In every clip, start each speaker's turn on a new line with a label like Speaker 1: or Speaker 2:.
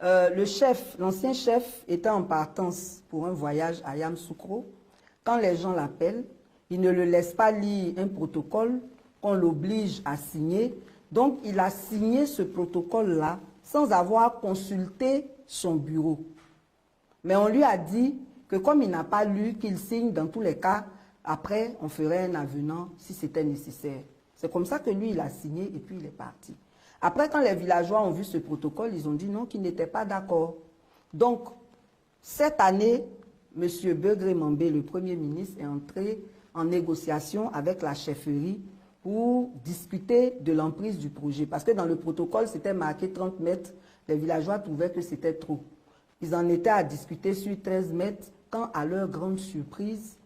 Speaker 1: Le chef, l'ancien chef, était en partance pour un voyage à Yamoussoukro. Quand les gens l'appellent, il ne le laisse pas lire un protocole qu'on l'oblige à signer. Donc, il a signé ce protocole-là sans avoir consulté son bureau. Mais on lui a dit que comme il n'a pas lu, qu'il signe dans tous les cas, après, on ferait un avenant si c'était nécessaire. C'est comme ça que lui, il a signé et puis il est parti. Après, quand les villageois ont vu ce protocole, ils ont dit non, qu'ils n'étaient pas d'accord. Donc, cette année, M. Begré Mambé, le Premier ministre, est entré en négociation avec la chefferie pour discuter de l'emprise du projet. Parce que dans le protocole, c'était marqué 30 mètres. Les villageois trouvaient que c'était trop. Ils en étaient à discuter sur 13 mètres quand, à leur grande surprise,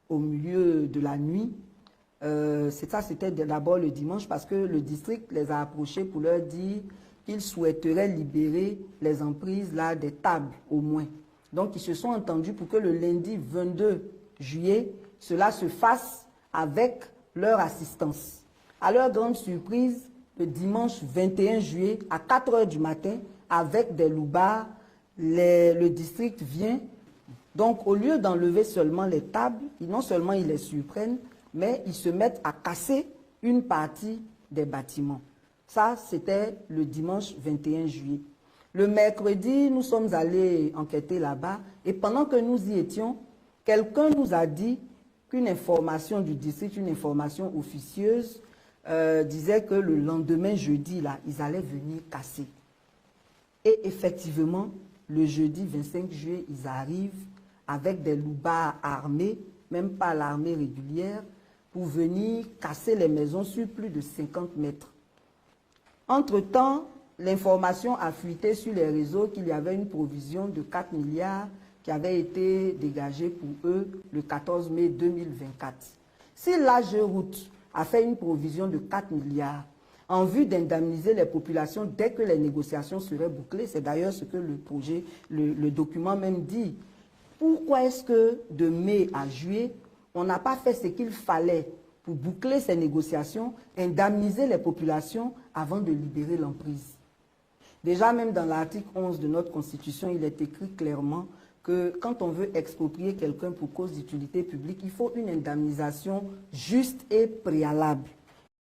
Speaker 1: au milieu de la nuit, c'était d'abord le dimanche parce que le district les a approchés pour leur dire qu'ils souhaiteraient libérer les emprises là, des tables au moins. Donc ils se sont entendus pour que le lundi 22 juillet, cela se fasse avec leur assistance. À leur grande surprise, le dimanche 21 juillet, à 4 h du matin, avec des loubards, le district vient. Donc, au lieu d'enlever seulement les tables, non seulement ils les surprennent, mais ils se mettent à casser une partie des bâtiments. Ça, c'était le dimanche 21 juillet. Le mercredi, nous sommes allés enquêter là-bas et pendant que nous y étions, quelqu'un nous a dit qu'une information du district, une information officieuse, disait que le lendemain, jeudi, là, ils allaient venir casser. Et effectivement, le jeudi 25 juillet, ils arrivent avec des loubards armés, même pas l'armée régulière, pour venir casser les maisons sur plus de 50 mètres. Entre-temps, l'information a fuité sur les réseaux qu'il y avait une provision de 4 milliards qui avait été dégagée pour eux le 14 mai 2024. Si l'AGEROUTE a fait une provision de 4 milliards en vue d'indemniser les populations dès que les négociations seraient bouclées, c'est d'ailleurs ce que le projet, le document même dit. Pourquoi est-ce que de mai à juillet, on n'a pas fait ce qu'il fallait pour boucler ces négociations, indemniser les populations avant de libérer l'emprise? Déjà, même dans l'article 11 de notre Constitution, il est écrit clairement que quand on veut exproprier quelqu'un pour cause d'utilité publique, il faut une indemnisation juste et préalable.